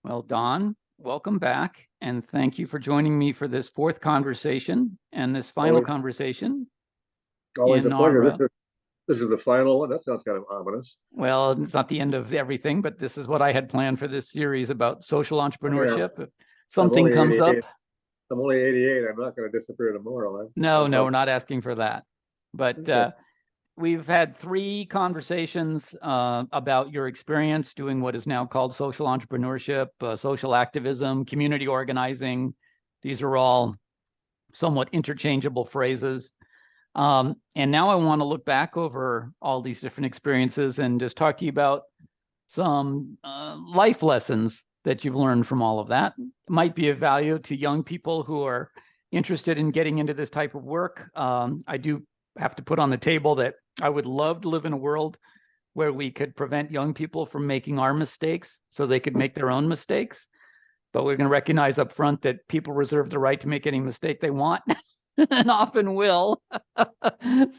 Well, Don, welcome back, and thank you for joining me for this fourth conversation and this final Always, conversation always a in pleasure. our, This is the final one. That sounds kind of ominous. well, it's not the end of everything, but this is what I had planned for this series about social Yeah, entrepreneurship. If I'm something only comes 88. up, I'm only 88. I'm not going to disappear tomorrow. no, I'm no, we're probably not asking for that. But okay. we've had three conversations about your experience doing what is now called social entrepreneurship, social activism, community organizing. These are all somewhat interchangeable phrases. And now I want to look back over all these different experiences and just talk to you about some life lessons that you've learned from all of that. It might be of value to young people who are interested in getting into this type of work. I do have to put on the table that I would love to live in a world where we could prevent young people from making our mistakes so they could make their own mistakes. But we're going to recognize up front that people reserve the right to make any mistake they want and often will.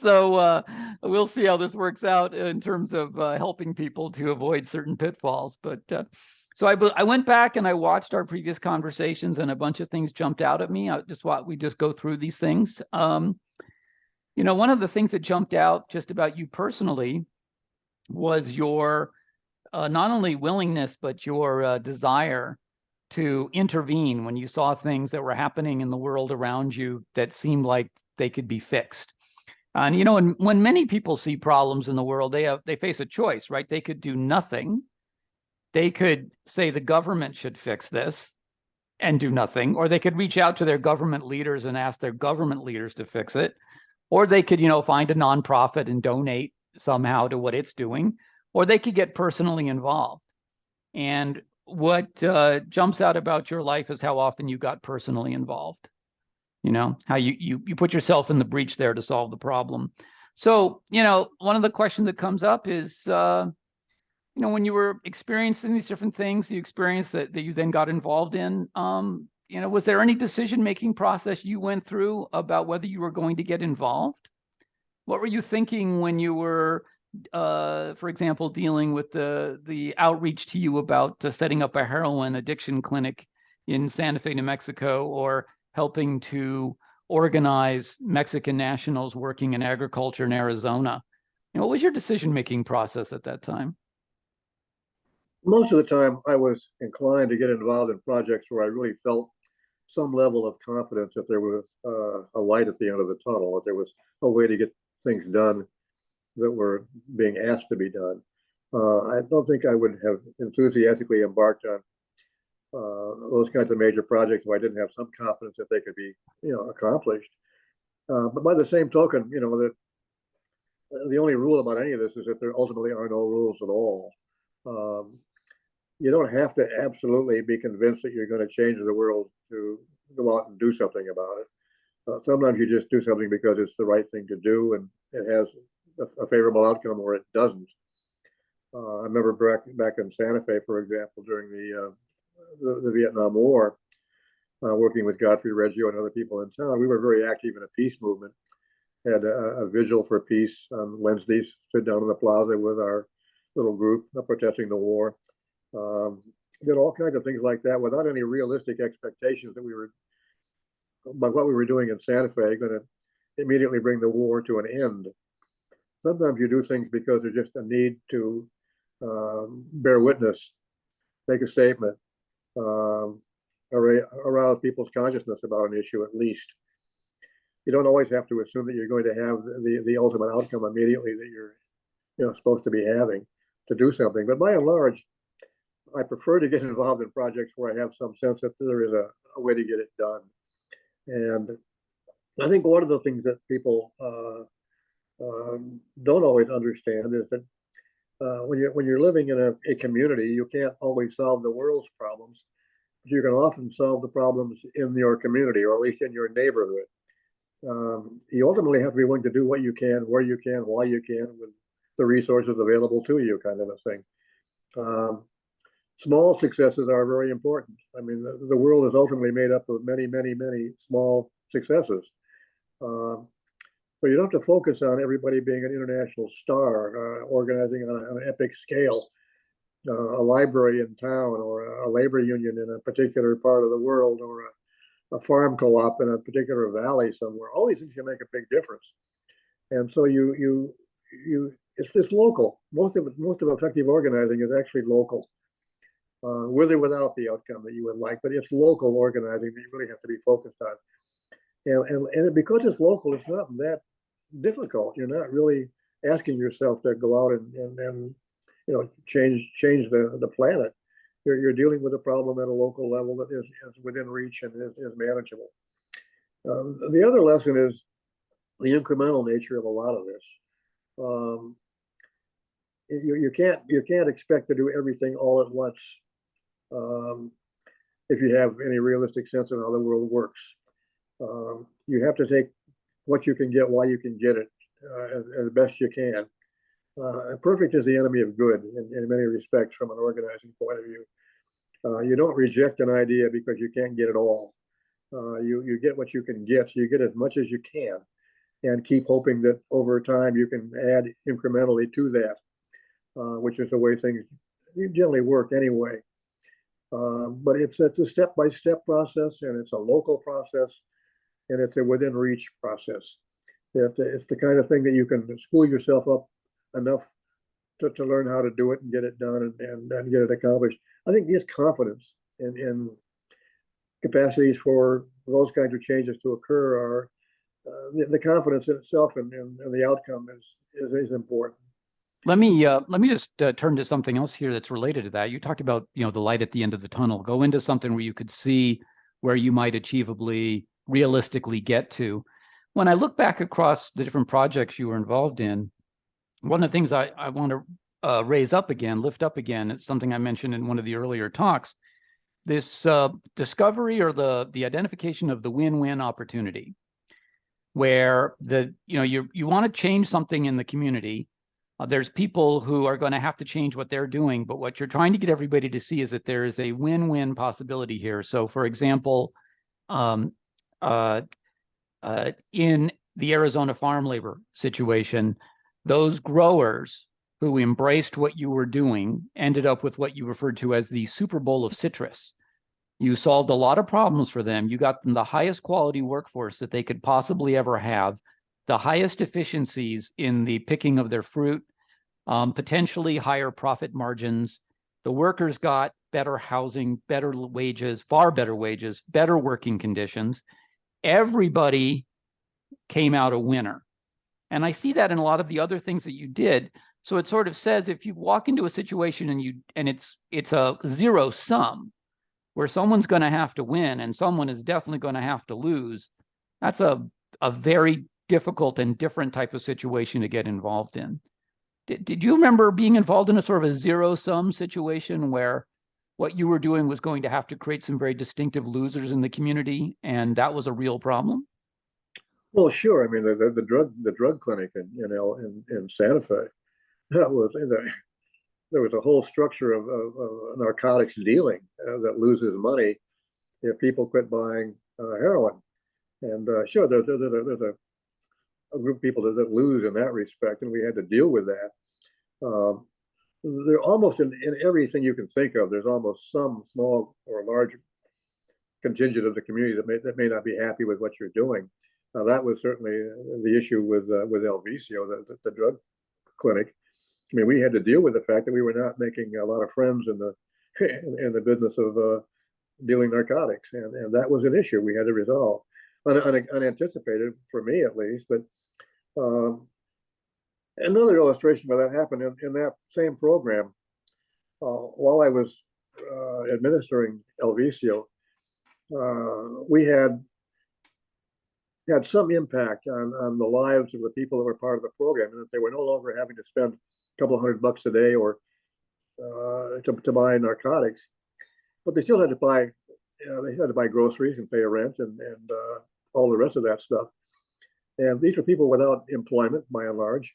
So we'll see how this works out in terms of helping people to avoid certain pitfalls. But so I went back and I watched our previous conversations, and a bunch of things jumped out at me. I just thought we just go through these things. One of the things that jumped out just about you personally was your not only willingness, but your desire to intervene when you saw things that were happening in the world around you that seemed like they could be fixed. And when many people see problems in the world, they face a choice, right? They could do nothing. They could say the government should fix this and do nothing, or they could reach out to their government leaders and ask their government leaders to fix it, or they could, find a nonprofit and donate somehow to what it's doing, or they could get personally involved. And what jumps out about your life is how often you got personally involved. How you put yourself in the breach there to solve the problem. So, one of the questions that comes up is, when you were experiencing these different things, the experience that you then got involved in, was there any decision-making process you went through about whether you were going to get involved? What were you thinking when you were, for example, dealing with the outreach to you about setting up a heroin addiction clinic in Santa Fe, New Mexico, or helping to organize Mexican nationals working in agriculture in Arizona? What was your decision-making process at that time? Most of the time, I was inclined to get involved in projects where I really felt some level of confidence that there was a light at the end of the tunnel, that there was a way to get things done that were being asked to be done. I don't think I would have enthusiastically embarked on those kinds of major projects if I didn't have some confidence that they could be, accomplished. But by the same token, that the only rule about any of this is that there ultimately are no rules at all. You don't have to absolutely be convinced that you're going to change the world to go out and do something about it. Sometimes you just do something because it's the right thing to do and it has a favorable outcome, or it doesn't. I remember back in Santa Fe, for example, during the Vietnam War, working with Godfrey Reggio and other people in town. We were very active in a peace movement. Had a vigil for peace on Wednesdays, sit down in the plaza with our little group protesting the war. Did all kinds of things like that without any realistic expectations that we were, by what we were doing in Santa Fe, going to immediately bring the war to an end. Sometimes you do things because there's just a need to bear witness, make a statement, arouse people's consciousness about an issue at least. You don't always have to assume that you're going to have the ultimate outcome immediately that you're supposed to be having to do something. But by and large, I prefer to get involved in projects where I have some sense that there is a way to get it done. And I think one of the things that people don't always understand is that when you're living in a community, you can't always solve the world's problems, but you can often solve the problems in your community, or at least in your neighborhood. You ultimately have to be willing to do what you can, where you can, why you can, with the resources available to you, kind of a thing. Small successes are very important. I mean, the world is ultimately made up of many, many, many small successes. So you don't have to focus on everybody being an international star, organizing on an epic scale. a library in town, or a labor union in a particular part of the world, or a farm co-op in a particular valley somewhere. All these things can make a big difference. And so it's local. Most of effective organizing is actually local, with or without the outcome that you would like. But it's local organizing that you really have to be focused on. And because it's local, it's not that difficult. You're not really asking yourself to go out and change the planet. You're dealing with a problem at a local level that is within reach and is manageable. The other lesson is the incremental nature of a lot of this. You can't expect to do everything all at once, if you have any realistic sense of how the world works. You have to take what you can get while you can get it, as best you can. Perfect is the enemy of good in many respects from an organizing point of view. You don't reject an idea because you can't get it all. You get what you can get. You get as much as you can, and keep hoping that over time you can add incrementally to that, which is the way things generally work anyway. But it's a step-by-step process, and it's a local process, and it's a within reach process. It's the kind of thing that you can school yourself up enough to learn how to do it and get it done and get it accomplished. I think this confidence in capacities for those kinds of changes to occur are the confidence in itself and the outcome is important. Let me just turn to something else here that's related to that. You talked about the light at the end of the tunnel. Go into something where you could see where you might achievably, realistically get to. When I look back across the different projects you were involved in, one of the things I want to lift up again, is something I mentioned in one of the earlier talks. This discovery or the identification of the win-win opportunity, where you want to change something in the community. There's people who are going to have to change what they're doing, but what you're trying to get everybody to see is that there is a win-win possibility here. So, for example, in the Arizona farm labor situation, those growers who embraced what you were doing ended up with what you referred to as the Super Bowl of citrus. You solved a lot of problems for them. You got them the highest quality workforce that they could possibly ever have, the highest efficiencies in the picking of their fruit, potentially higher profit margins. The workers got better housing, better wages, far better wages, better working conditions. Everybody came out a winner. And I see that in a lot of the other things that you did. So it sort of says, if you walk into a situation and it's a zero sum, where someone's going to have to win and someone is definitely going to have to lose, that's a very difficult and different type of situation to get involved in. Did you remember being involved in a sort of a zero-sum situation where what you were doing was going to have to create some very distinctive losers in the community, and that was a real problem? Well, sure. I mean, the drug clinic in Santa Fe, that was there was a whole structure of narcotics dealing that loses money if people quit buying heroin. And sure, there's a group of people that lose in that respect, and we had to deal with that. They're almost in everything you can think of. There's almost some small or large contingent of the community that may not be happy with what you're doing. That was certainly the issue with Elvisio, the drug clinic. I mean, we had to deal with the fact that we were not making a lot of friends in the business of dealing narcotics, and that was an issue we had to resolve, unanticipated for me at least. But another illustration of that happened in that same program. While I was administering Elvisio, we had some impact on the lives of the people that were part of the program, and that they were no longer having to spend a couple of $100 a day or to buy narcotics, but they still had to buy groceries and pay a rent and all the rest of that stuff. And these were people without employment by and large.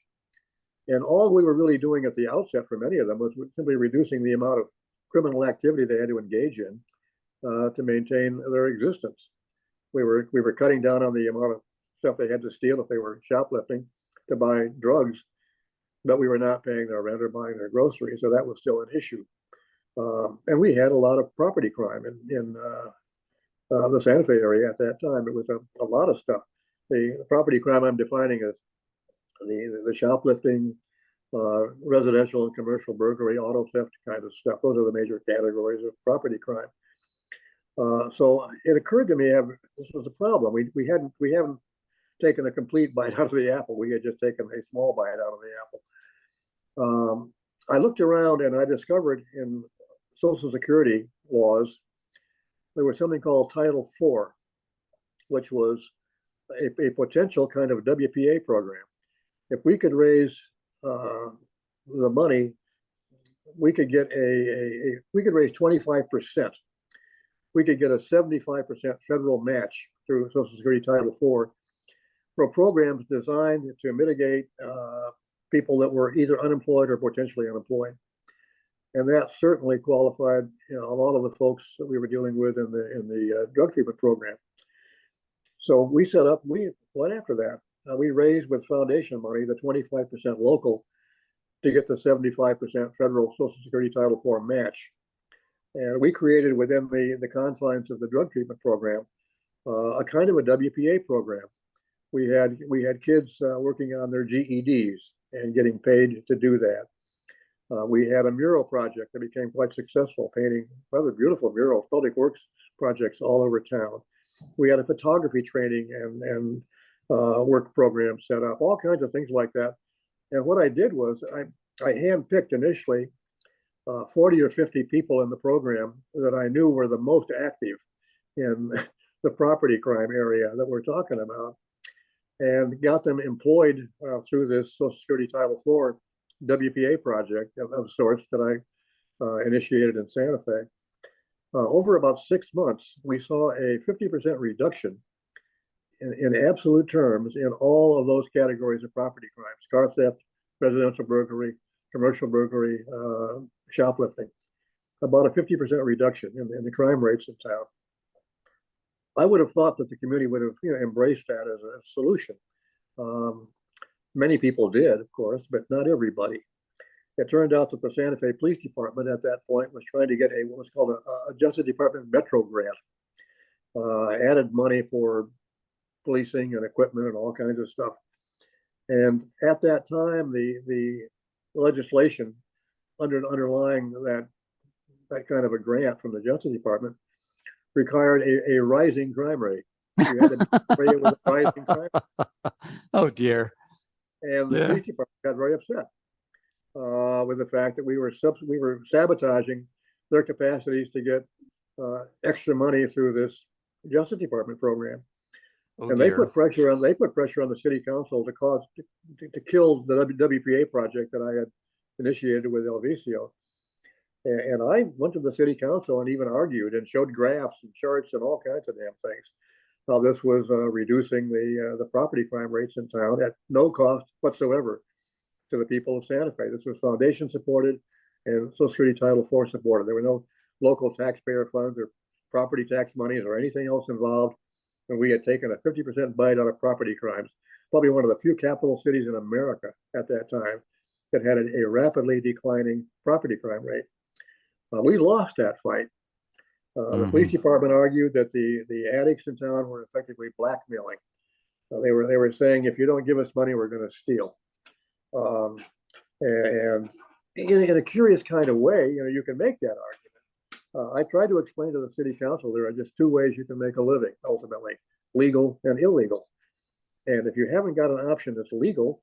And all we were really doing at the outset for many of them was simply reducing the amount of criminal activity they had to engage in to maintain their existence. We were cutting down on the amount of stuff they had to steal if they were shoplifting to buy drugs. but we were not paying their rent or buying their groceries, so that was still an issue. And we had a lot of property crime in the Santa Fe area at that time. It was a lot of stuff. The property crime I'm defining as the shoplifting, residential and commercial burglary, auto theft kind of stuff. Those are the major categories of property crime. So it occurred to me this was a problem. We haven't taken a complete bite out of the apple. We had just taken a small bite out of the apple. I looked around and I discovered in Social Security laws there was something called Title IV, which was a potential kind of WPA program. If we could raise the money, we could get we could raise 25%. We could get a 75% federal match through Social Security Title IV for programs designed to mitigate people that were either unemployed or potentially unemployed. And that certainly qualified a lot of the folks that we were dealing with in the drug treatment program. So we set up, we went after that. We raised with foundation money the 25% local to get the 75% federal Social Security Title IV match. And we created within the confines of the drug treatment program a kind of a WPA program. We had kids working on their GEDs and getting paid to do that. We had a mural project that became quite successful, painting rather beautiful murals, public works projects all over town. We had a photography training and work program set up, all kinds of things like that. And what I did was I handpicked initially 40 or 50 people in the program that I knew were the most active in the property crime area that we're talking about, and got them employed through this Social Security Title IV WPA project of sorts that I initiated in Santa Fe. Over about 6 months, we saw a 50% reduction in absolute terms in all of those categories of property crimes: car theft, residential burglary, commercial burglary, shoplifting. About a 50% reduction in the crime rates in town. I would have thought that the community would have embraced that as a solution. Many people did, of course, but not everybody. It turned out that the Santa Fe Police Department at that point was trying to get what was called a Justice Department Metro grant, added money for policing and equipment and all kinds of stuff. And at that time, the legislation underlying that kind of a grant from the Justice Department required a rising crime rate. You had to rate it with a rising crime rate. Oh dear. And the police department got very upset with the fact that we were sabotaging their capacities to get extra money through this Justice Department program. Oh, and dear. they put pressure on the city council to kill the WPA project that I had initiated with Elvisio. And I went to the city council and even argued and showed graphs and charts and all kinds of damn things. How this was reducing the property crime rates in town at no cost whatsoever to the people of Santa Fe. This was foundation supported and Social Security Title IV supported. There were no local taxpayer funds or property tax monies or anything else involved. And we had taken a 50% bite out of property crimes. Probably one of the few capital cities in America at that time that had a rapidly declining property crime rate. We lost that fight. The police department argued that the addicts in town were effectively blackmailing. They were saying, if you don't give us money, we're going to steal. And in a curious kind of way, you can make that argument. I tried to explain to the city council there are just two ways you can make a living, ultimately: legal and illegal. And if you haven't got an option that's legal,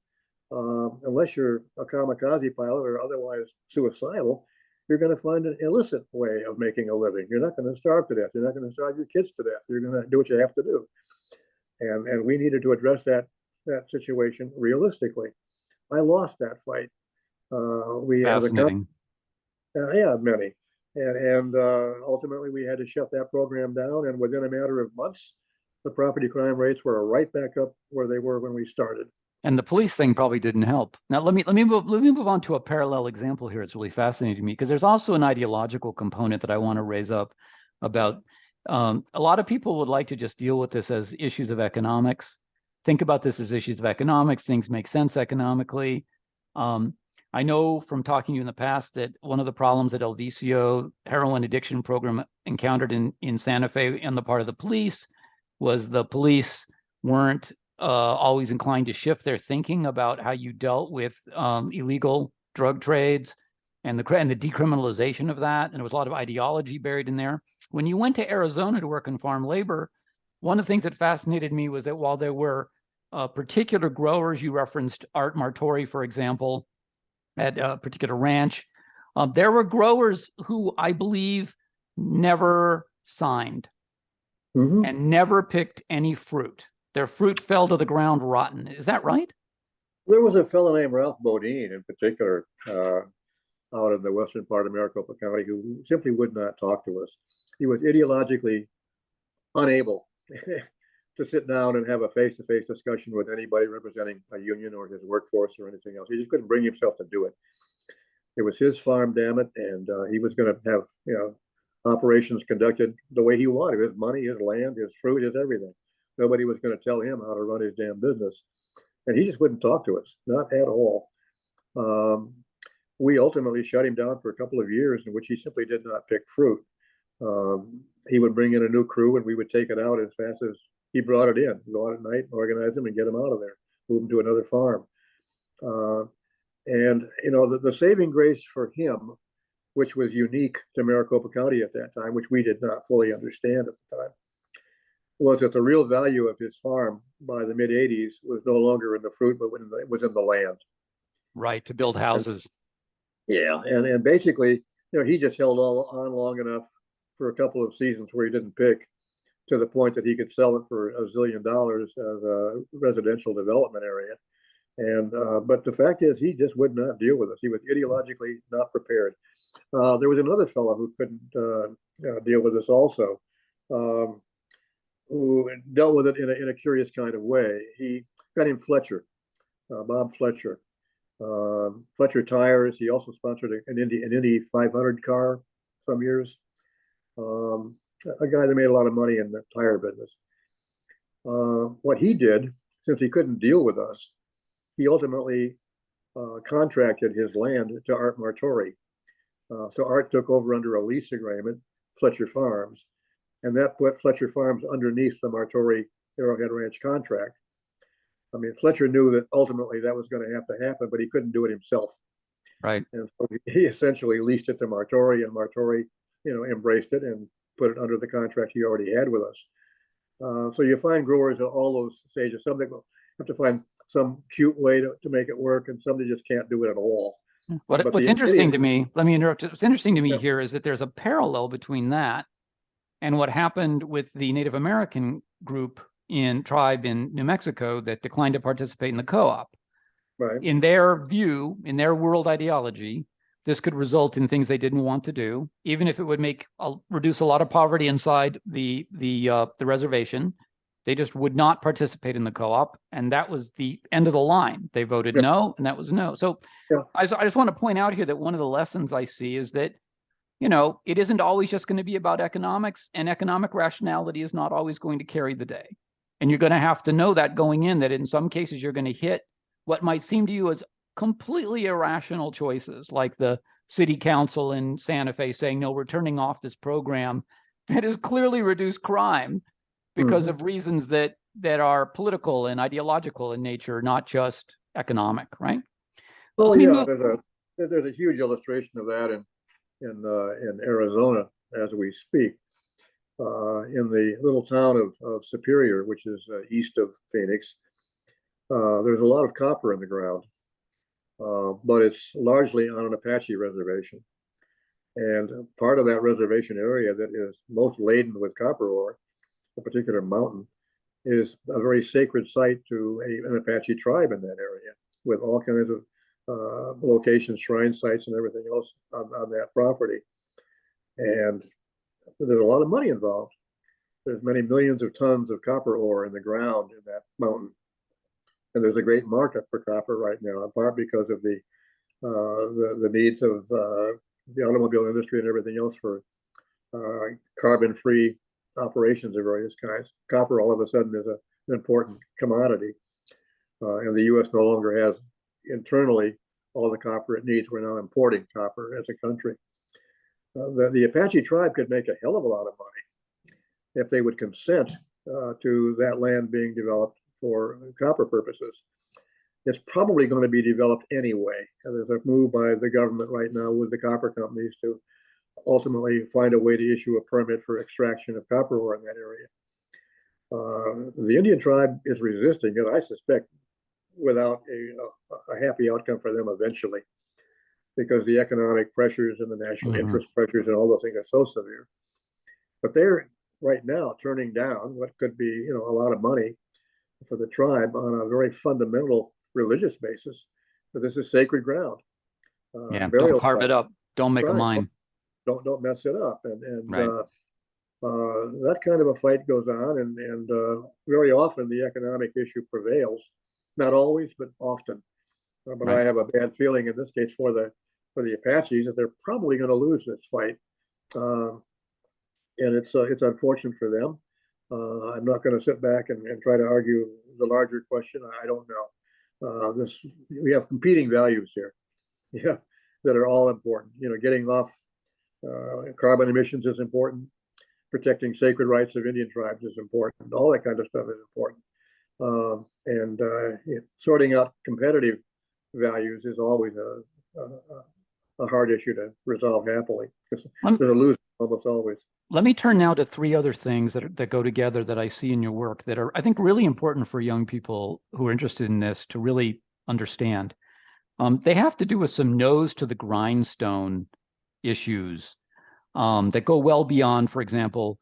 unless you're a kamikaze pilot or otherwise suicidal, you're going to find an illicit way of making a living. You're not going to starve to death. You're not going to starve your kids to death. You're going to do what you have to do. And we needed to address that situation realistically. I lost that fight. We Fascinating. yeah, many. And ultimately we had to shut that program down. And within a matter of months, the property crime rates were right back up where they were when we started. And the police thing probably didn't help. Now let me move on to a parallel example here. It's really fascinating to me because there's also an ideological component that I want to raise up about. A lot of people would like to just deal with this as issues of economics. Think about this as issues of economics. Things make sense economically. I know from talking to you in the past that one of the problems that El Vicio heroin addiction program encountered in Santa Fe on the part of the police was the police weren't always inclined to shift their thinking about how you dealt with illegal drug trades and the decriminalization of that. And there was a lot of ideology buried in there. When you went to Arizona to work in farm labor, one of the things that fascinated me was that while there were particular growers, you referenced Art Martori, for example, at a particular ranch, there were growers who I believe never signed and never picked any fruit. Their fruit fell to the ground rotten. Is that right? There was a fellow named Ralph Bodine in particular out in the western part of Maricopa County who simply would not talk to us. He was ideologically unable to sit down and have a face-to-face discussion with anybody representing a union or his workforce or anything else. He just couldn't bring himself to do it. It was his farm, damn it, and he was going to have operations conducted the way he wanted. His money, his land, his fruit, his everything. Nobody was going to tell him how to run his damn business, and he just wouldn't talk to us, not at all. We ultimately shut him down for a couple of years in which he simply did not pick fruit. He would bring in a new crew, and we would take it out as fast as he brought it in. Go out at night, organize them, and get them out of there. Move them to another farm. And the saving grace for him, which was unique to Maricopa County at that time, which we did not fully understand at the time, was that the real value of his farm by the mid '80s was no longer in the fruit, but it was in the land. Right, to build houses. And basically, he just held on long enough for a couple of seasons where he didn't pick, to the point that he could sell it for $1 zillion as a residential development area. And but the fact is, he just would not deal with us. He was ideologically not prepared. There was another fellow who couldn't deal with us also, who dealt with it in a curious kind of way. He got him Fletcher, Bob Fletcher. Fletcher Tires. He also sponsored an Indy 500 car some years. A guy that made a lot of money in the tire business. What he did, since he couldn't deal with us, he ultimately contracted his land to Art Martori. So Art took over under a lease agreement, Fletcher Farms, and that put Fletcher Farms underneath the Martori Arrowhead Ranch contract. I mean, Fletcher knew that ultimately that was going to have to happen, but he couldn't do it himself. Right. And so he essentially leased it to Martori, and Martori, embraced it and put it under the contract he already had with us. So you find growers at all those stages. Some that have to find some cute way to make it work, and some that just can't do it at all. What's interesting to me, let me interrupt. What's interesting to me here is that there's a parallel between that and what happened with the Native American tribe in New Mexico that declined to participate in the co-op. Right. In their view, in their world ideology, this could result in things they didn't want to do, even if it would reduce a lot of poverty inside the reservation. They just would not participate in the co-op, and that was the end of the line. They voted no, and that was no. So I just want to point out here that one of the lessons I see is that it isn't always just going to be about economics, and economic rationality is not always going to carry the day. And you're going to have to know that going in, that in some cases you're going to hit what might seem to you as completely irrational choices, like the city council in Santa Fe saying, no, we're turning off this program that has clearly reduced crime because of reasons that are political and ideological in nature, not just economic, right? Well, there's a huge illustration of that in Arizona as we speak. In the little town of Superior, which is east of Phoenix, there's a lot of copper in the ground, but it's largely on an Apache reservation. And part of that reservation area that is most laden with copper ore, a particular mountain, is a very sacred site to an Apache tribe in that area, with all kinds of locations, shrine sites, and everything else on that property. And there's a lot of money involved. There's many millions of tons of copper ore in the ground in that mountain. And there's a great market for copper right now, in part because of the needs of the automobile industry and everything else for carbon-free operations of various kinds. Copper all of a sudden is an important commodity. And the U.S. no longer has internally all the copper it needs. We're now importing copper as a country. The Apache tribe could make a hell of a lot of money if they would consent to that land being developed for copper purposes. It's probably going to be developed anyway. There's a move by the government right now with the copper companies to ultimately find a way to issue a permit for extraction of copper ore in that area. The Indian tribe is resisting it, I suspect, without a happy outcome for them eventually, because the economic pressures and the national interest pressures and all those things are so severe. But they're right now turning down what could be, a lot of money for the tribe on a very fundamental religious basis. But this is sacred ground. Yeah, don't carve it up. Don't make a mine. Don't mess it up. And right. That kind of a fight goes on, and very often the economic issue prevails. Not always, but often. But right. I have a bad feeling in this case for the Apaches that they're probably going to lose this fight, and it's unfortunate for them. I'm not going to sit back and try to argue the larger question. I don't know. We have competing values here, that are all important. Getting off carbon emissions is important. Protecting sacred rights of Indian tribes is important. All that kind of stuff is important. And sorting out competitive values is always a hard issue to resolve happily, because there's a loser almost always. Let me turn now to three other things that go together that I see in your work that are, I think, really important for young people who are interested in this to really understand. They have to do with some nose to the grindstone issues that go well beyond, for example,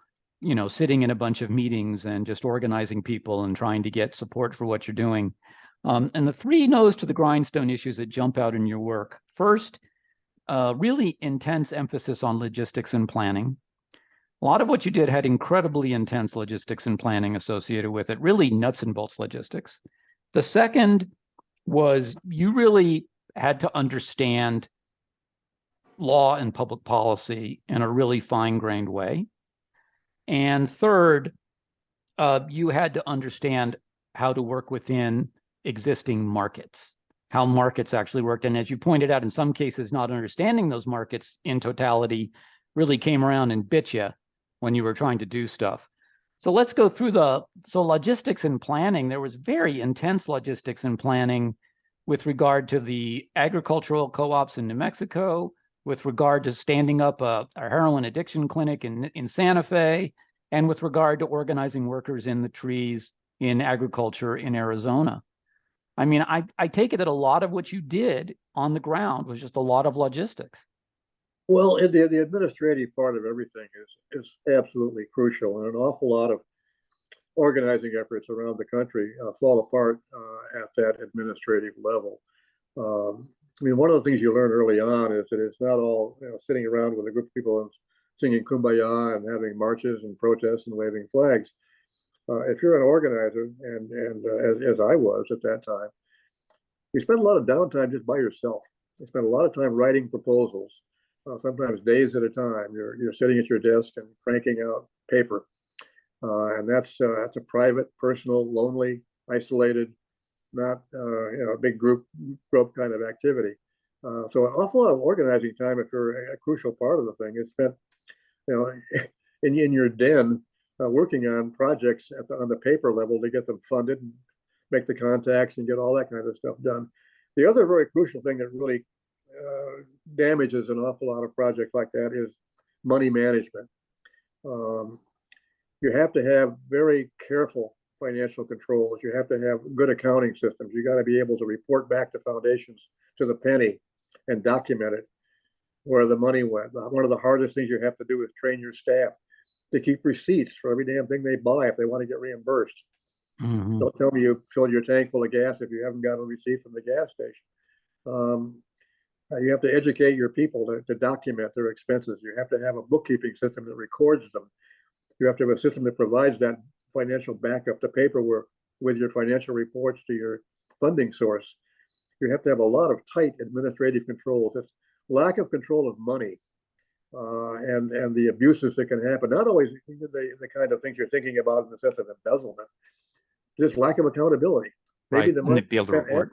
sitting in a bunch of meetings and just organizing people and trying to get support for what you're doing. And the three nose to the grindstone issues that jump out in your work. First, really intense emphasis on logistics and planning. A lot of what you did had incredibly intense logistics and planning associated with it, really nuts and bolts logistics. The second was you really had to understand law and public policy in a really fine-grained way. And third, you had to understand how to work within existing markets, how markets actually worked. And as you pointed out, in some cases, not understanding those markets in totality really came around and bit you when you were trying to do stuff. So let's go through so logistics and planning. There was very intense logistics and planning with regard to the agricultural co-ops in New Mexico, with regard to standing up a heroin addiction clinic in Santa Fe, and with regard to organizing workers in the trees in agriculture in Arizona. I mean, I take it that a lot of what you did on the ground was just a lot of logistics. Well, the administrative part of everything is absolutely crucial, and an awful lot of organizing efforts around the country fall apart at that administrative level. I mean, one of the things you learn early on is that it's not all sitting around with a group of people and singing Kumbaya and having marches and protests and waving flags. If you're an organizer, and as I was at that time, you spend a lot of downtime just by yourself. You spend a lot of time writing proposals, sometimes days at a time. You're sitting at your desk and cranking out paper, and that's a private, personal, lonely, isolated, not a big group kind of activity. So an awful lot of organizing time, if you're a crucial part of the thing, is spent in your den working on projects on the paper level to get them funded and make the contacts and get all that kind of stuff done. The other very crucial thing that really damages an awful lot of projects like that is money management. You have to have very careful financial controls. You have to have good accounting systems. You got to be able to report back to foundations to the penny and document it, where the money went. One of the hardest things you have to do is train your staff to keep receipts for every damn thing they buy if they want to get reimbursed. Don't tell me you filled your tank full of gas if you haven't got a receipt from the gas station. You have to educate your people to document their expenses. You have to have a bookkeeping system that records them. You have to have a system that provides that financial backup, the paperwork with your financial reports to your funding source. You have to have a lot of tight administrative controls. It's lack of control of money and the abuses that can happen. Not always the kind of things you're thinking about in the sense of embezzlement, just lack of accountability. Maybe the money be able to report.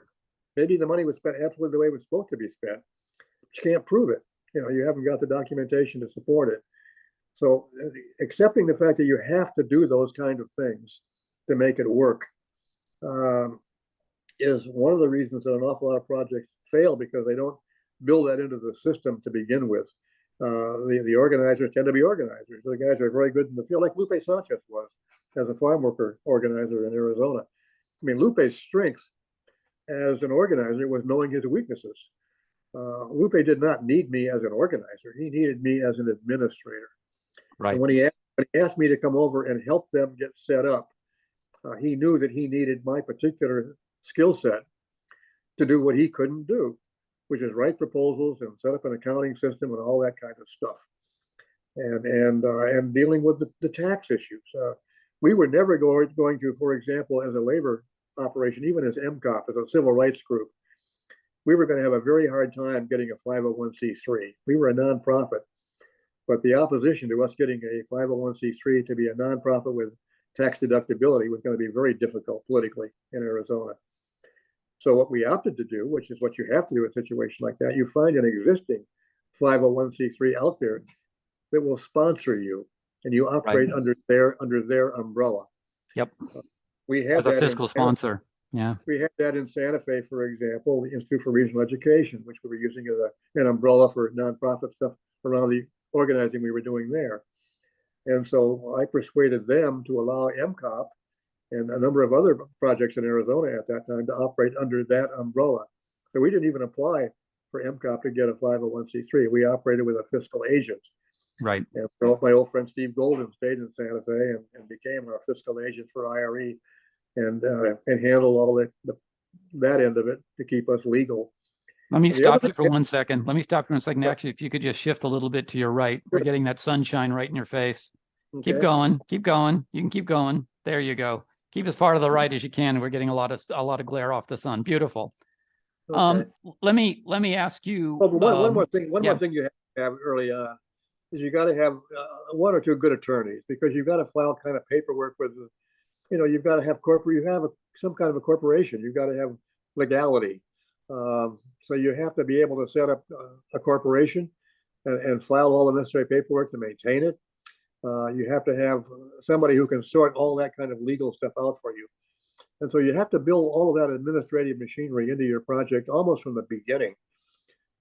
Maybe the money was spent absolutely the way it was supposed to be spent. But you can't prove it. You haven't got the documentation to support it. So accepting the fact that you have to do those kind of things to make it work is one of the reasons that an awful lot of projects fail, because they don't build that into the system to begin with. The organizers tend to be organizers. The guys are very good in the field, like Lupe Sanchez was as a farm worker organizer in Arizona. I mean, Lupe's strength as an organizer was knowing his weaknesses. Lupe did not need me as an organizer. He needed me as an administrator. Right. And when he asked me to come over and help them get set up, he knew that he needed my particular skill set to do what he couldn't do, which is write proposals and set up an accounting system and all that kind of stuff, and dealing with the tax issues. We were never going to, for example, as a labor operation, even as MCOP, as a civil rights group, we were going to have a very hard time getting a 501c3. We were a nonprofit, but the opposition to us getting a 501c3 to be a nonprofit with tax deductibility was going to be very difficult politically in Arizona. So what we opted to do, which is what you have to do in a situation like that, you find an existing 501c3 out there that will sponsor you, and you operate under their umbrella. Yep. We had as a fiscal sponsor. Yeah. We had that in Santa Fe, for example, the Institute for Regional Education, which we were using as an umbrella for nonprofit stuff around the organizing we were doing there. And so I persuaded them to allow MCOP and a number of other projects in Arizona at that time to operate under that umbrella. So we didn't even apply for MCOP to get a 501c3. We operated with a fiscal agent. Right. And so my old friend Steve Golden stayed in Santa Fe and became our fiscal agent for IRE and handled all that end of it to keep us legal. Let me stop you for 1 second. Let me stop you for 1 second. Actually, if you could just shift a little bit to your right. We're getting that sunshine right in your face. Okay. Keep going. Keep going. You can keep going. There you go. Keep as far to the right as you can. We're getting a lot of glare off the sun. Beautiful. Okay. Let me ask you. One more thing. One more thing you have to have early on is you got to have one or two good attorneys, because you've got to file kind of paperwork with, you've got to have some kind of a corporation. You've got to have legality. So you have to be able to set up a corporation and file all the necessary paperwork to maintain it. You have to have somebody who can sort all that kind of legal stuff out for you. And so you have to build all of that administrative machinery into your project almost from the beginning.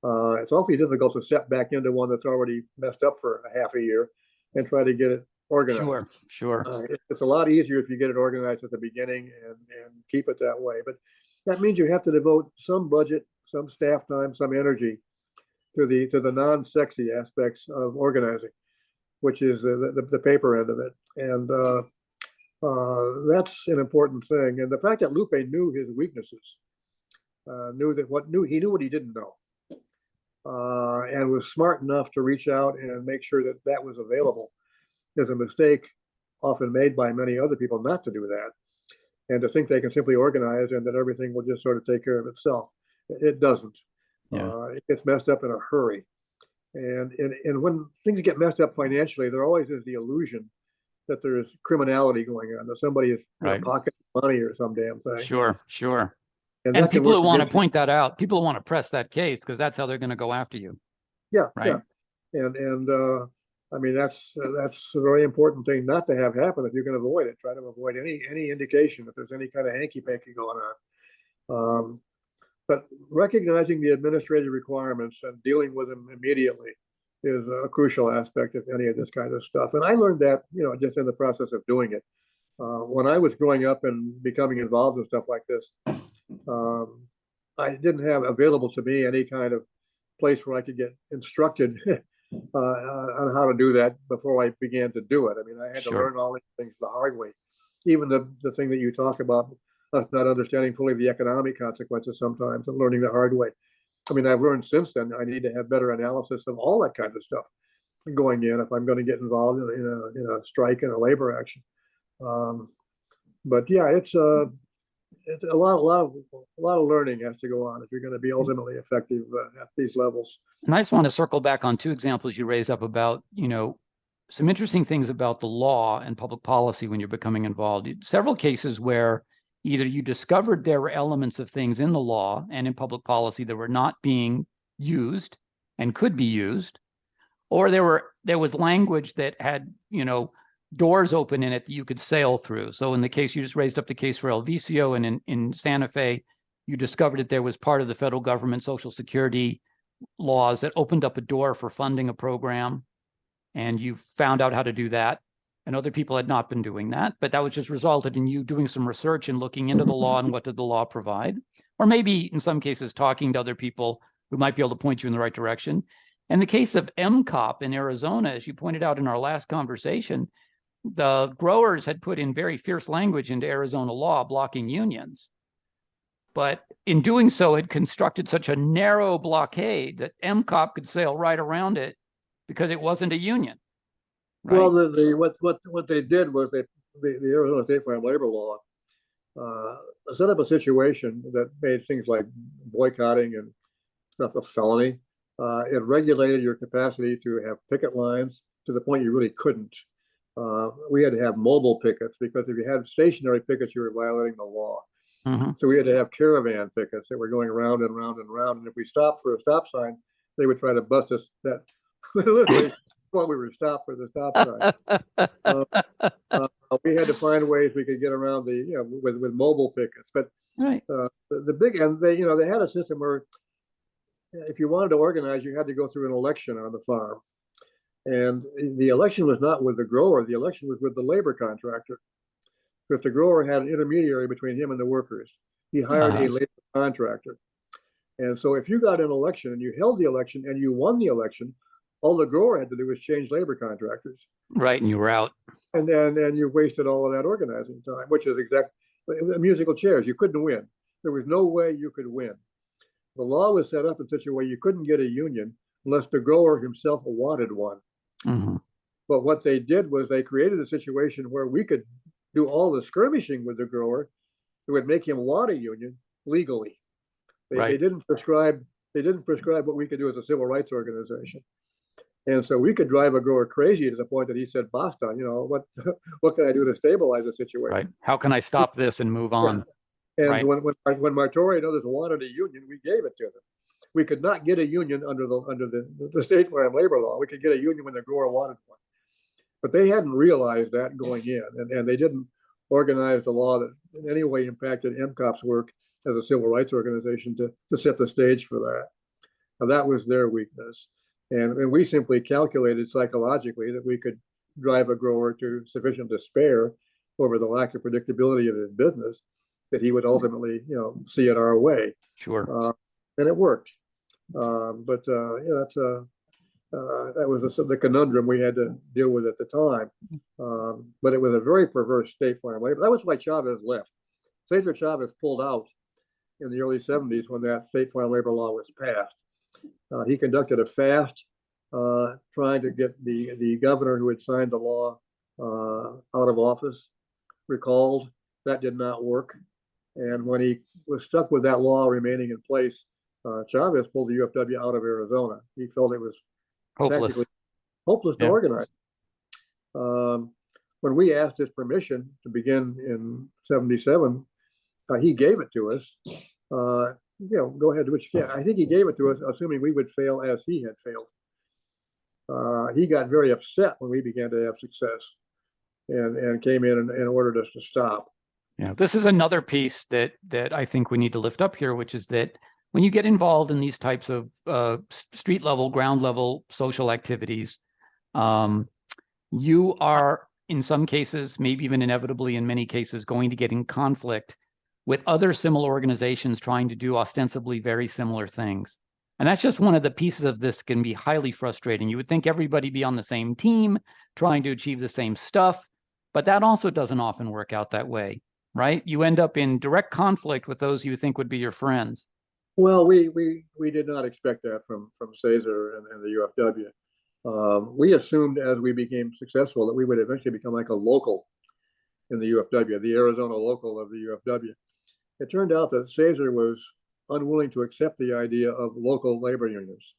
It's awfully difficult to step back into one that's already messed up for a half a year and try to get it organized. Sure. It's a lot easier if you get it organized at the beginning and keep it that way. But that means you have to devote some budget, some staff time, some energy to the non-sexy aspects of organizing, which is the paper end of it. And that's an important thing. And the fact that Lupe knew his weaknesses, he knew what he didn't know, and was smart enough to reach out and make sure that was available, is a mistake often made by many other people not to do that, and to think they can simply organize and that everything will just sort of take care of itself. It doesn't. Yeah. It gets messed up in a hurry. And when things get messed up financially, there always is the illusion that there's criminality going on, that somebody is pocketing money or some damn thing. Sure. And people who want to point that out, people who want to press that case, because that's how they're going to go after you. Yeah. Right. Yeah. And I mean, that's a very important thing not to have happen if you can avoid it. Try to avoid any indication that there's any kind of hanky-panky going on. But recognizing the administrative requirements and dealing with them immediately is a crucial aspect of any of this kind of stuff. And I learned that, just in the process of doing it. When I was growing up and becoming involved in stuff like this, I didn't have available to me any kind of place where I could get instructed on how to do that before I began to do it. I mean, I had to learn all these things the hard way. Even the thing that you talk about, us not understanding fully the economic consequences sometimes and learning the hard way. I mean, I've learned since then I need to have better analysis of all that kind of stuff going in if I'm going to get involved in a strike and a labor action. But yeah, it's a lot of learning has to go on if you're going to be ultimately effective at these levels. And I just want to circle back on two examples you raised up about, some interesting things about the law and public policy when you're becoming involved. Several cases where, either you discovered there were elements of things in the law and in public policy that were not being used and could be used, or there was language that had, doors open in it that you could sail through. So in the case, you just raised up the case for El Vicio, and in Santa Fe, you discovered that there was part of the federal government Social Security laws that opened up a door for funding a program, and you found out how to do that. And other people had not been doing that, but that was just resulted in you doing some research and looking into the law and what did the law provide, or maybe in some cases talking to other people who might be able to point you in the right direction. In the case of MCOP in Arizona, as you pointed out in our last conversation, the growers had put in very fierce language into Arizona law blocking unions. But in doing so, it constructed such a narrow blockade that MCOP could sail right around it because it wasn't a union. Right? Well, what they did was the Arizona State Farm Labor Law set up a situation that made things like boycotting and stuff a felony. It regulated your capacity to have picket lines to the point you really couldn't. We had to have mobile pickets because if you had stationary pickets, you were violating the law. Mm-hmm. So we had to have caravan pickets that were going round and round and round. And if we stopped for a stop sign, they would try to bust us. That literally while we were stopped for the stop sign. We had to find ways we could get around with mobile pickets. But right. The big and they had a system where if you wanted to organize, you had to go through an election on the farm. And the election was not with the grower, the election was with the labor contractor. Because the grower had an intermediary between him and the workers. He hired a labor contractor. And so if you got an election and you held the election and you won the election, all the grower had to do was change labor contractors. Right, and you were out. And then you wasted all of that organizing time, which is musical chairs. You couldn't win. There was no way you could win. The law was set up in such a way you couldn't get a union unless the grower himself wanted one. Mm-hmm. But what they did was they created a situation where we could do all the skirmishing with the grower. It would make him want a union legally. They didn't prescribe what we could do as a civil rights organization. And so we could drive a grower crazy to the point that he said, "Basta, what can I do to stabilize the situation? Right. How can I stop this and move on?" Yeah. And when Martori and others wanted a union, we gave it to them. We could not get a union under the State Farm Labor Law. We could get a union when the grower wanted one. But they hadn't realized that going in, and they didn't organize the law that in any way impacted MCOP's work as a civil rights organization to set the stage for that. Now, that was their weakness. And we simply calculated psychologically that we could drive a grower to sufficient despair over the lack of predictability of his business that he would ultimately, see it our way. Sure. And it worked. That was the conundrum we had to deal with at the time. But it was a very perverse State Farm labor. That was why Chavez left. Cesar Chavez pulled out in the early 70s when that State Farm Labor Law was passed. He conducted a fast trying to get the governor who had signed the law out of office, recalled. That did not work. And when he was stuck with that law remaining in place, Chavez pulled the UFW out of Arizona. He felt it was hopeless to organize. When we asked his permission to begin in 77, he gave it to us. Go ahead, do what you can. I think he gave it to us, assuming we would fail as he had failed. He got very upset when we began to have success and came in and ordered us to stop. Yeah, this is another piece that I think we need to lift up here, which is that when you get involved in these types of street level, ground level social activities, you are in some cases, maybe even inevitably in many cases, going to get in conflict with other similar organizations trying to do ostensibly very similar things. And that's just one of the pieces of this can be highly frustrating. You would think everybody be on the same team, trying to achieve the same stuff, but that also doesn't often work out that way, right? You end up in direct conflict with those you think would be your friends. Well, we did not expect that from Cesar and the UFW. We assumed as we became successful that we would eventually become like a local in the UFW, the Arizona local of the UFW. It turned out that Cesar was unwilling to accept the idea of local labor unions.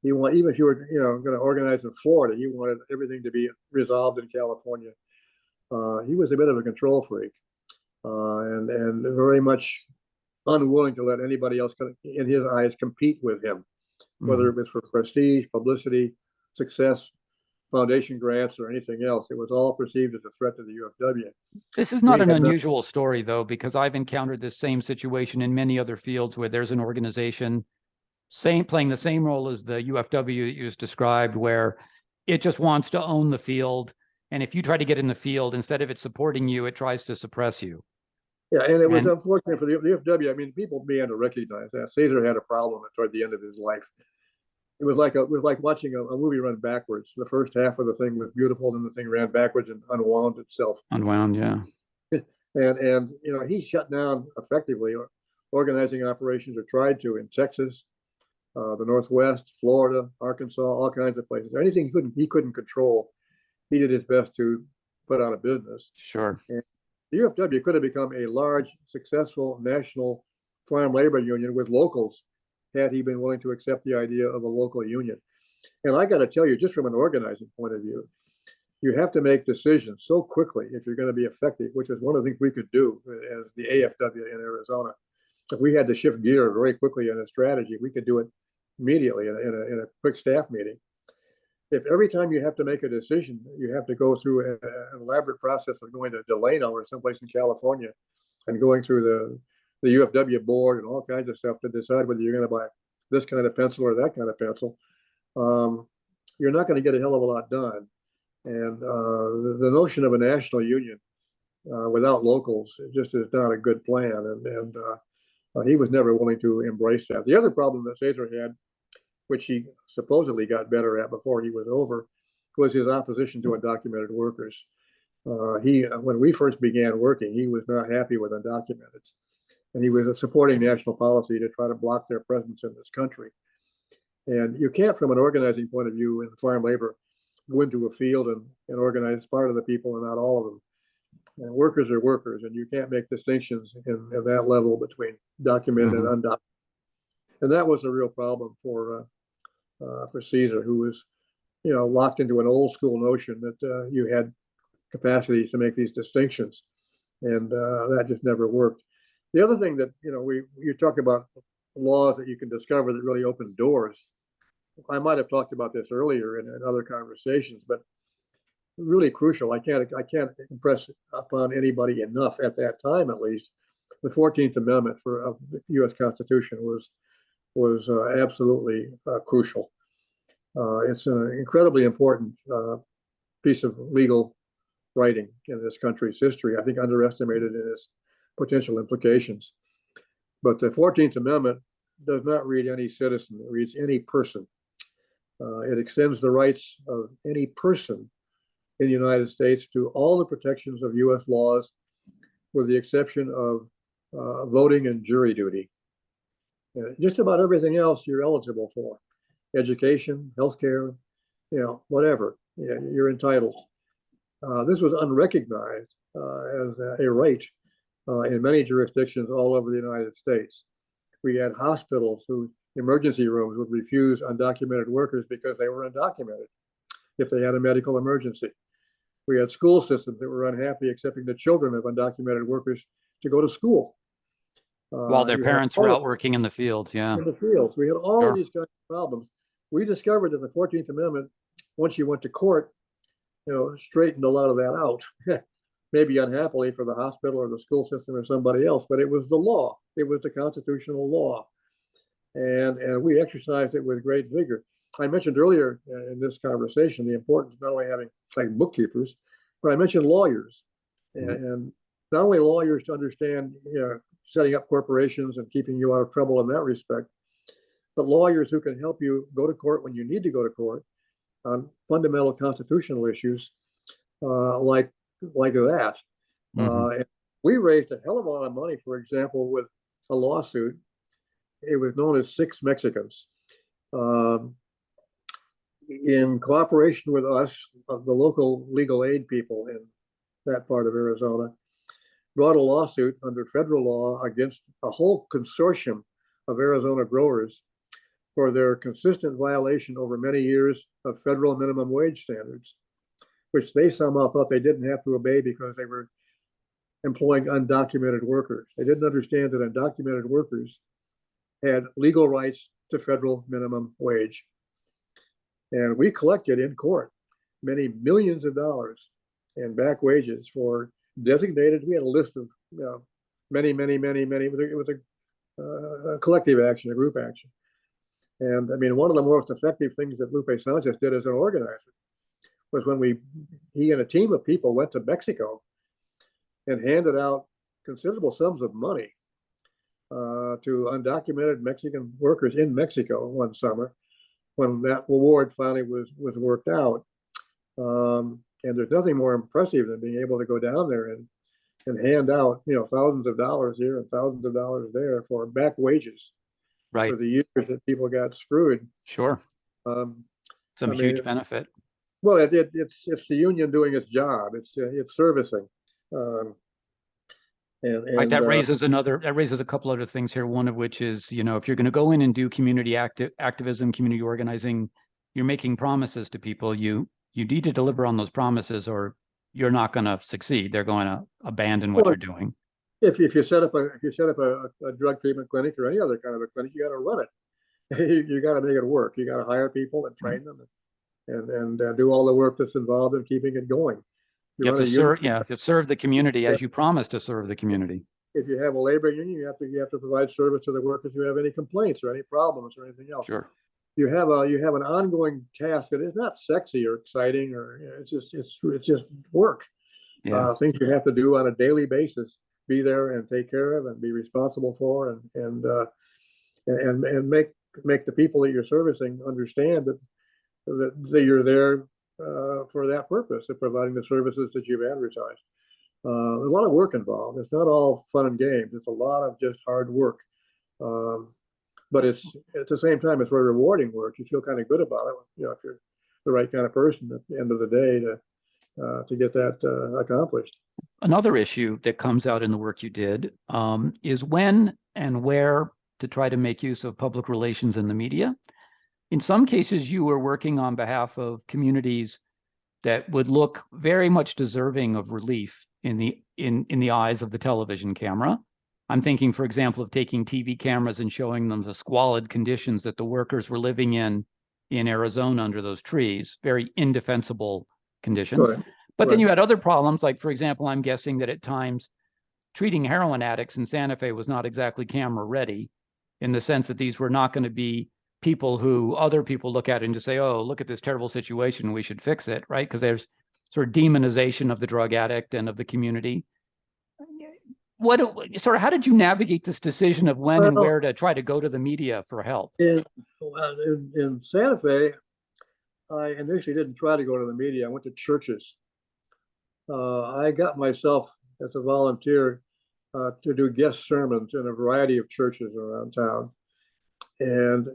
Even if you were going to organize in Florida, he wanted everything to be resolved in California. He was a bit of a control freak. and very much unwilling to let anybody else, in his eyes, compete with him, whether it was for prestige, publicity, success, foundation grants, or anything else. It was all perceived as a threat to the UFW. This is not an unusual story, though, because I've encountered this same situation in many other fields where there's an organization playing the same role as the UFW that you just described, where it just wants to own the field. And if you try to get in the field, instead of it supporting you, it tries to suppress you. Yeah, and it was unfortunate for the UFW. I mean, people began to recognize that Caesar had a problem toward the end of his life. It was like watching a movie run backwards. The first half of the thing was beautiful, then the thing ran backwards and unwound itself. Unwound, yeah. And he shut down effectively organizing operations, or tried to, in Texas, the Northwest, Florida, Arkansas, all kinds of places. Anything he couldn't control, he did his best to put out of business. Sure. And the UFW could have become a large, successful national farm labor union with locals had he been willing to accept the idea of a local union. And I got to tell you, just from an organizing point of view, you have to make decisions so quickly if you're going to be effective, which is one of the things we could do as the AFW in Arizona. If we had to shift gear very quickly in a strategy, we could do it immediately in a quick staff meeting. If every time you have to make a decision, you have to go through an elaborate process of going to Delano or someplace in California and going through the UFW board and all kinds of stuff to decide whether you're going to buy this kind of pencil or that kind of pencil, you're not going to get a hell of a lot done. And the notion of a national union without locals just is not a good plan. And he was never willing to embrace that. The other problem that Caesar had, which he supposedly got better at before he was over, was his opposition to undocumented workers. When we first began working, he was not happy with undocumented. And he was supporting national policy to try to block their presence in this country. And you can't, from an organizing point of view in farm labor, go into a field and organize part of the people and not all of them. And workers are workers, and you can't make distinctions in that level between documented and undocumented. And that was a real problem for Caesar, who was, locked into an old school notion that you had capacities to make these distinctions, and that just never worked. The other thing that you talk about laws that you can discover that really open doors. I might have talked about this earlier in other conversations, but really crucial. I can't impress upon anybody enough at that time, at least. The 14th Amendment of the U.S. Constitution was absolutely crucial. It's an incredibly important piece of legal writing in this country's history. I think underestimated in its potential implications. But the 14th Amendment does not read any citizen; it reads any person. It extends the rights of any person in the United States to all the protections of U.S. laws, with the exception of voting and jury duty. Just about everything else you're eligible for: education, healthcare, whatever. You're entitled. This was unrecognized as a right in many jurisdictions all over the United States. We had hospitals whose emergency rooms would refuse undocumented workers because they were undocumented if they had a medical emergency. We had school systems that were unhappy accepting the children of undocumented workers to go to school. While their parents were out working in the fields, yeah. In the fields. We had all of these kinds of problems. We discovered that the 14th Amendment, once you went to court, straightened a lot of that out. Maybe unhappily for the hospital or the school system or somebody else, but it was the law. It was the constitutional law. And we exercised it with great vigor. I mentioned earlier in this conversation the importance of not only having bookkeepers, but I mentioned lawyers. And not only lawyers to understand setting up corporations and keeping you out of trouble in that respect, but lawyers who can help you go to court when you need to go to court on fundamental constitutional issues like that. And we raised a hell of a lot of money, for example, with a lawsuit. It was known as Six Mexicans. In cooperation with us, the local legal aid people in that part of Arizona brought a lawsuit under federal law against a whole consortium of Arizona growers for their consistent violation over many years of federal minimum wage standards, which they somehow thought they didn't have to obey because they were employing undocumented workers. They didn't understand that undocumented workers had legal rights to federal minimum wage. And we collected in court many millions of dollars in back wages for designated. We had a list of many. It was a collective action, a group action. And I mean, one of the most effective things that Lupe Sanchez did as an organizer was when he and a team of people went to Mexico and handed out considerable sums of money to undocumented Mexican workers in Mexico one summer when that award finally was worked out. And there's nothing more impressive than being able to go down there and hand out, thousands of dollars here and thousands of dollars there for back wages for the years that people got screwed. Sure. Some huge benefit. Well, it's the union doing its job. It's servicing. Right, that raises a couple other things here. One of which is, if you're going to go in and do community activism, community organizing, you're making promises to people. You need to deliver on those promises, or you're not going to succeed. They're going to abandon what you're doing. If you set up a drug treatment clinic or any other kind of a clinic, you got to run it. You got to make it work. You got to hire people and train them, and do all the work that's involved in keeping it going. You have to serve the community as you promised to serve the community. If you have a labor union, you have to provide service to the workers who have any complaints or any problems or anything else. Sure. You have an ongoing task that is not sexy or exciting, or it's just work. Yeah. Things you have to do on a daily basis, be there and take care of and be responsible for, and make the people that you're servicing understand that you're there for that purpose of providing the services that you've advertised. There's a lot of work involved. It's not all fun and games. It's a lot of just hard work. But it's at the same time, it's very rewarding work. You feel kind of good about it, if you're the right kind of person at the end of the day to get that accomplished. Another issue that comes out in the work you did is when and where to try to make use of public relations in the media. In some cases, you were working on behalf of communities that would look very much deserving of relief in the eyes of the television camera. I'm thinking, for example, of taking TV cameras and showing them the squalid conditions that the workers were living in Arizona under those trees, very indefensible conditions. Right. But then you had other problems, like, for example, I'm guessing that at times treating heroin addicts in Santa Fe was not exactly camera ready, in the sense that these were not going to be people who other people look at and just say, oh, look at this terrible situation, we should fix it, right? Because there's sort of demonization of the drug addict and of the community. How did you navigate this decision of when and where to try to go to the media for help? In Santa Fe, I initially didn't try to go to the media. I went to churches. I got myself as a volunteer to do guest sermons in a variety of churches around town. And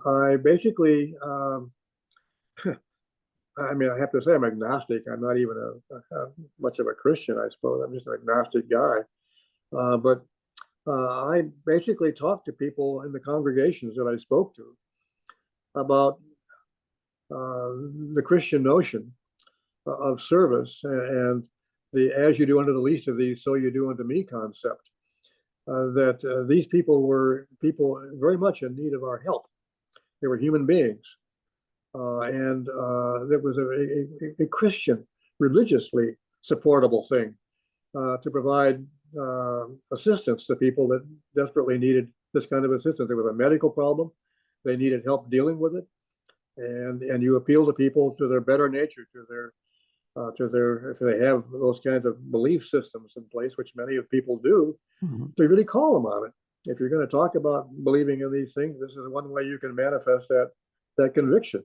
I basically, I mean, I have to say I'm agnostic. I'm not even much of a Christian, I suppose. I'm just an agnostic guy. But I basically talked to people in the congregations that I spoke to about the Christian notion of service and the as you do unto the least of these, so you do unto me concept. That these people were people very much in need of our help. They were human beings. And that was a Christian, religiously supportable thing to provide assistance to people that desperately needed this kind of assistance. There was a medical problem. They needed help dealing with it. And you appeal to people to their better nature, to their if they have those kinds of belief systems in place, which many of people do, to really call them on it. If you're going to talk about believing in these things, this is one way you can manifest that conviction.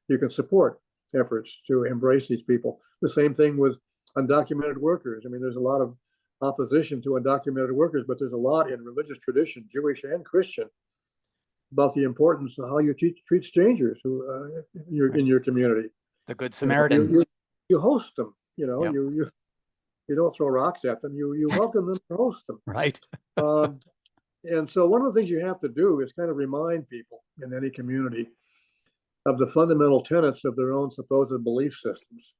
You can support efforts to embrace these people. The same thing with undocumented workers. I mean, there's a lot of opposition to undocumented workers, but there's a lot in religious tradition, Jewish and Christian, about the importance of how you treat strangers who in your community. The Good Samaritan. You host them. Yep. You don't throw rocks at them. You welcome them and host them. Right. And so one of the things you have to do is kind of remind people in any community of the fundamental tenets of their own supposed belief systems.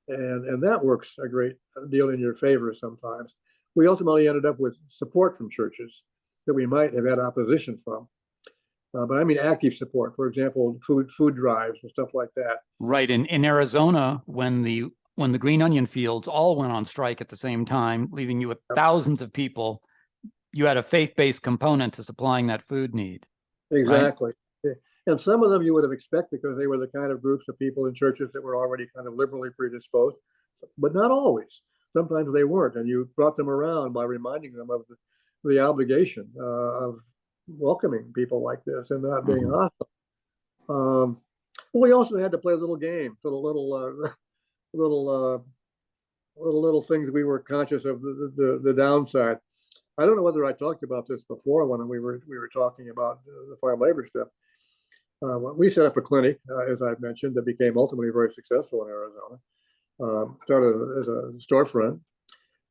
And that works a great deal in your favor sometimes. we ultimately ended up with support from churches that we might have had opposition from. But I mean active support, for example, food drives and stuff like that. Right. In Arizona, when the green onion fields all went on strike at the same time, leaving you with thousands of people, you had a faith-based component to supplying that food need. Exactly. Right? And some of them you would have expected because they were the kind of groups of people in churches that were already kind of liberally predisposed, but not always. Sometimes they weren't, and you brought them around by reminding them of the obligation of welcoming people like this and not being hostile. But we also had to play little games, little things we were conscious of the downside. I don't know whether I talked about this before when we were talking about the farm labor stuff. We set up a clinic, as I've mentioned, that became ultimately very successful in Arizona. Started as a storefront,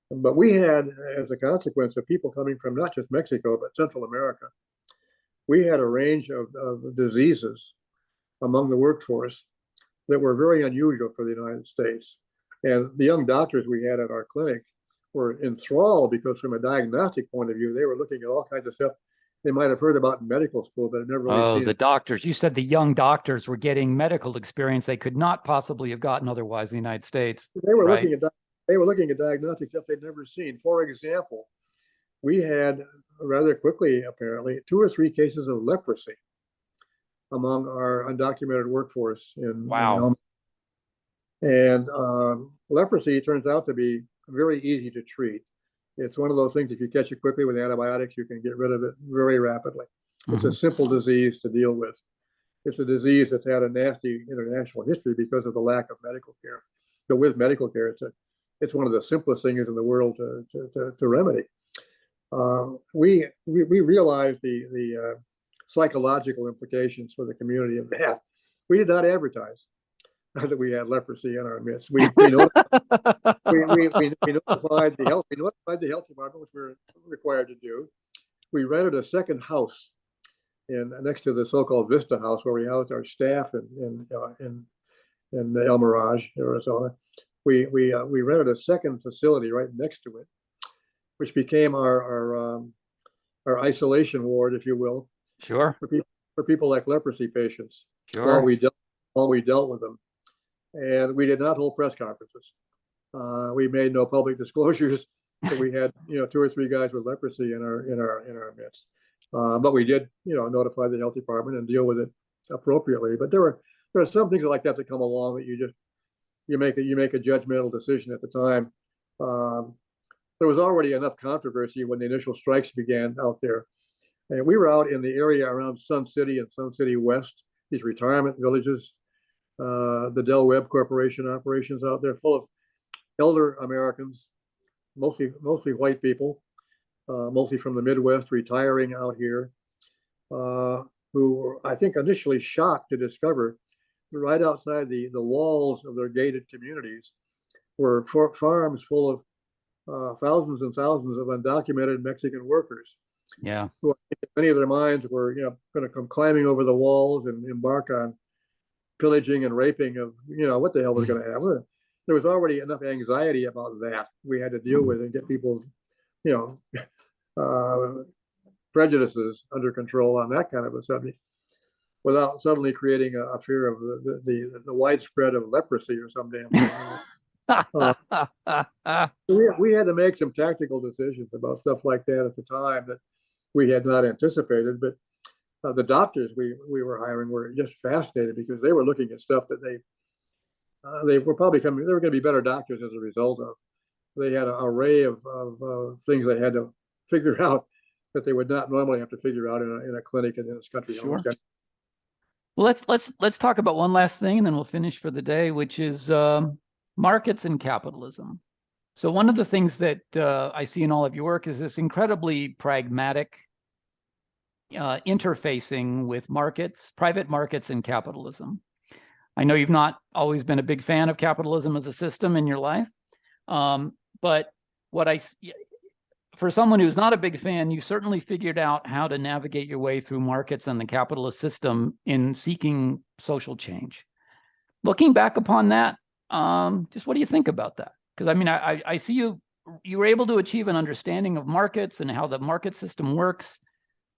but we had, as a consequence of people coming from not just Mexico but Central America, we had a range of diseases among the workforce that were very unusual for the United States. And the young doctors we had at our clinic were enthralled because from a diagnostic point of view, they were looking at all kinds of stuff they might have heard about in medical school, but had never really seen. The doctors. You said the young doctors were getting medical experience they could not possibly have gotten otherwise in the United States. They were looking at diagnostic stuff they'd never seen. For example, we had rather quickly, apparently, 2 or 3 cases of leprosy among our undocumented workforce in and leprosy turns out to be very easy to treat. It's one of those things, if you catch it quickly with antibiotics, you can get rid of it very rapidly. It's a simple disease to deal with. It's a disease that's had a nasty international history because of the lack of medical care. So with medical care, it's one of the simplest things in the world to remedy. We realized the psychological implications for the community of that. We did not advertise that we had leprosy in our midst. We notified the health department, which we were required to do. We rented a second house next to the so-called Vista House, where we housed our staff in El Mirage, Arizona. We rented a second facility right next to it, which became our isolation ward, if you will. Sure. For people like leprosy patients. Sure. While we dealt with them. And we did not hold press conferences. We made no public disclosures that we had, 2 or 3 guys with leprosy in our midst. But we did, notify the health department and deal with it appropriately. But there are some things like that come along that you make a judgmental decision at the time. There was already enough controversy when the initial strikes began out there. And we were out in the area around Sun City and Sun City West, these retirement villages, the Del Webb Corporation operations out there, full of elder Americans, mostly white people, mostly from the Midwest, retiring out here, who were, I think, initially shocked to discover right outside the walls of their gated communities were farms full of thousands and thousands of undocumented Mexican workers. Yeah. Who, many of their minds were, going to come climbing over the walls and embark on pillaging and raping of, what the hell was going to happen. There was already enough anxiety about that we had to deal with and get people's, prejudices under control on that kind of a subject, without suddenly creating a fear of the widespread of leprosy or some damn thing. We had to make some tactical decisions about stuff like that at the time that we had not anticipated, but the doctors we were hiring were just fascinated because they were looking at stuff that they were probably they were going to be better doctors as a result of. They had an array of things they had to figure out that they would not normally have to figure out in a clinic in this country. Sure. Well, let's talk about one last thing, and then we'll finish for the day, which is markets and capitalism. So one of the things that I see in all of your work is this incredibly pragmatic interfacing with markets, private markets, and capitalism. I know you've not always been a big fan of capitalism as a system in your life, but for someone who's not a big fan, you certainly figured out how to navigate your way through markets and the capitalist system in seeking social change. Looking back upon that, just what do you think about that? Because I mean, I see you you were able to achieve an understanding of markets and how the market system works.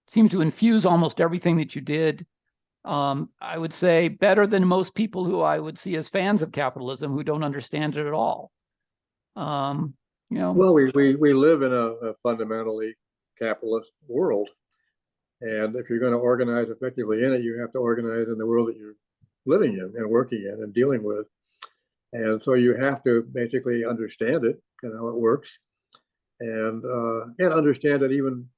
Seems to infuse almost everything that you did. I would say better than most people who I would see as fans of capitalism who don't understand it at all. You know, Well, we live in a fundamentally capitalist world. And if you're going to organize effectively in it, you have to organize in the world that you're living in and working in and dealing with. And so you have to basically understand it and how it works, and understand that even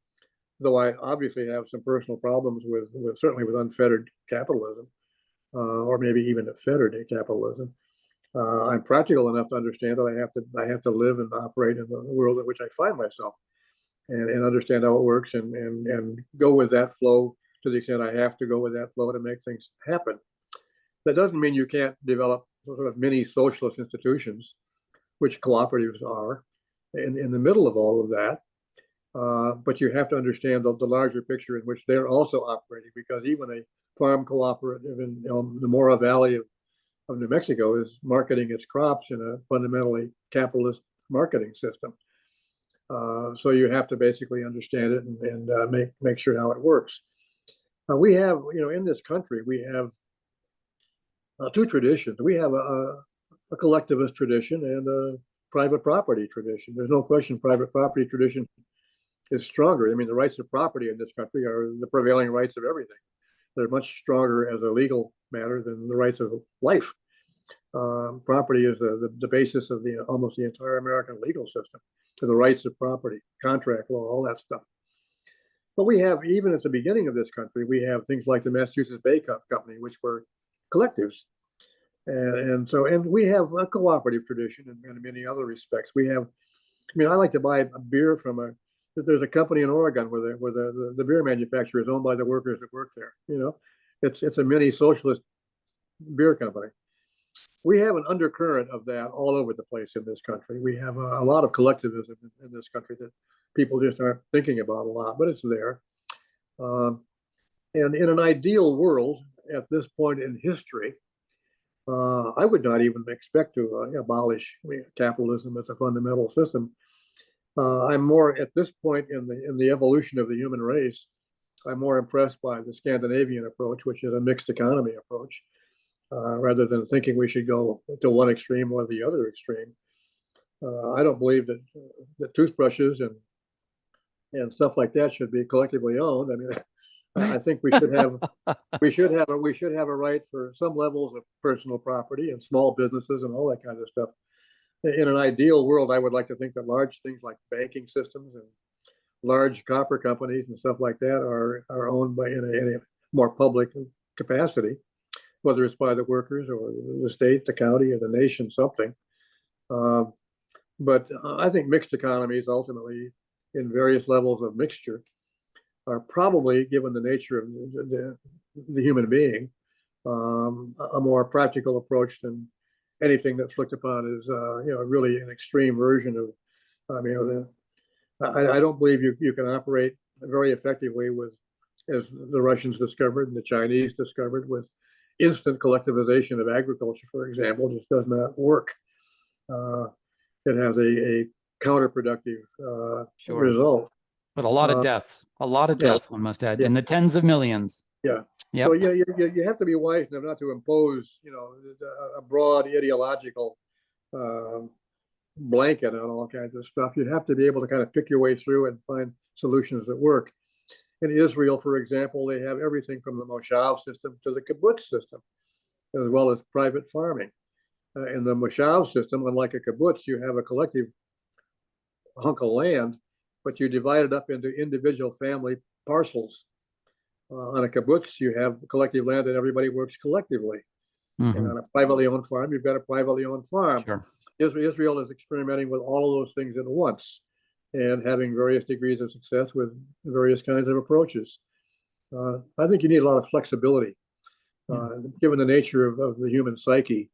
though I obviously have some personal problems with certainly with unfettered capitalism, or maybe even fettered capitalism, I'm practical enough to understand that I have to live and operate in the world in which I find myself, and understand how it works, and go with that flow to the extent I have to go with that flow to make things happen. That doesn't mean you can't develop sort of mini socialist institutions, which cooperatives are, in the middle of all of that. But you have to understand the larger picture in which they're also operating, because even a farm cooperative in the Mora Valley of New Mexico is marketing its crops in a fundamentally capitalist marketing system. So you have to basically understand it and make sure how it works. We have, in this country, we have two traditions. We have a collectivist tradition and a private property tradition. There's no question private property tradition is stronger. I mean, the rights of property in this country are the prevailing rights of everything. They're much stronger as a legal matter than the rights of life. Property is the basis of almost the entire American legal system, to the rights of property, contract law, all that stuff. But we have, even at the beginning of this country, we have things like the Massachusetts Bay Company, which were collectives. And we have a cooperative tradition in many other respects. We have, I like to buy a beer there's a company in Oregon where the beer manufacturer is owned by the workers that work there. It's a mini socialist beer company. We have an undercurrent of that all over the place in this country. We have a lot of collectivism in this country that people just aren't thinking about a lot, but it's there. And in an ideal world, at this point in history, I would not even expect to abolish capitalism as a fundamental system. I'm more, at this point in the evolution of the human race, I'm more impressed by the Scandinavian approach, which is a mixed economy approach, rather than thinking we should go to one extreme or the other extreme. I don't believe that toothbrushes and stuff like that should be collectively owned. I mean, I think we should have a right for some levels of personal property and small businesses and all that kind of stuff. In an ideal world, I would like to think that large things like banking systems and large copper companies and stuff like that are owned in a more public capacity, whether it's by the workers or the state, the county, or the nation, something. But I think mixed economies ultimately, in various levels of mixture, are probably, given the nature of the human being, a more practical approach than anything that's looked upon as really an extreme version of. I don't believe you can operate very effectively with, as the Russians discovered and the Chinese discovered, with instant collectivization of agriculture, for example. Just does not work. It has a counterproductive result. But a lot of deaths, one must add, in the tens of millions. Yeah. Yep. So you have to be wise enough not to impose, a broad ideological blanket on all kinds of stuff. You have to be able to kind of pick your way through and find solutions that work. In Israel, for example, they have everything from the moshav system to the kibbutz system, as well as private farming. In the moshav system, unlike a kibbutz, you have a collective hunk of land, but you divide it up into individual family parcels. On a kibbutz, you have collective land and everybody works collectively. Mm-hmm. And on a privately owned farm, you've got a privately owned farm. Sure. Israel is experimenting with all of those things at once and having various degrees of success with various kinds of approaches. I think you need a lot of flexibility, given the nature of the human psyche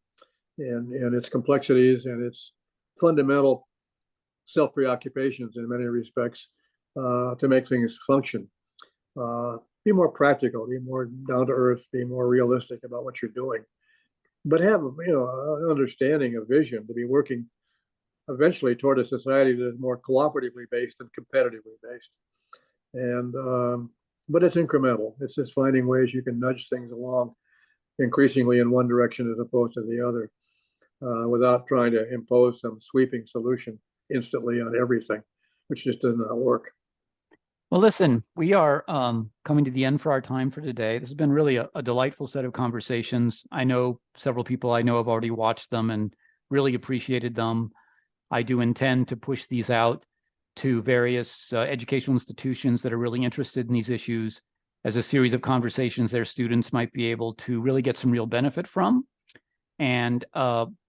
and its complexities and its fundamental self-preoccupations in many respects, to make things function. Be more practical, be more down to earth, be more realistic about what you're doing, but have an understanding, a vision to be working eventually toward a society that is more cooperatively based than competitively based. And but it's incremental. It's just finding ways you can nudge things along increasingly in one direction as opposed to the other, without trying to impose some sweeping solution instantly on everything, which just does not work. Well, listen, we are coming to the end for our time for today. This has been really a delightful set of conversations. I know several people I know have already watched them and really appreciated them. I do intend to push these out to various educational institutions that are really interested in these issues as a series of conversations their students might be able to really get some real benefit from, and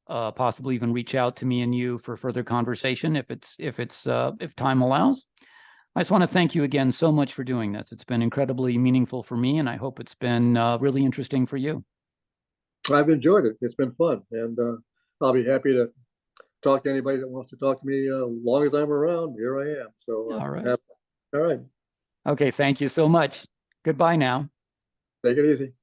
possibly even reach out to me and you for further conversation if time allows. I just want to thank you again so much for doing this. It's been incredibly meaningful for me, and I hope it's been really interesting for you. I've enjoyed it. It's been fun, and I'll be happy to talk to anybody that wants to talk to me. As long as I'm around, here I am. So, All right. all right. Okay, thank you so much. Goodbye now. Take it easy.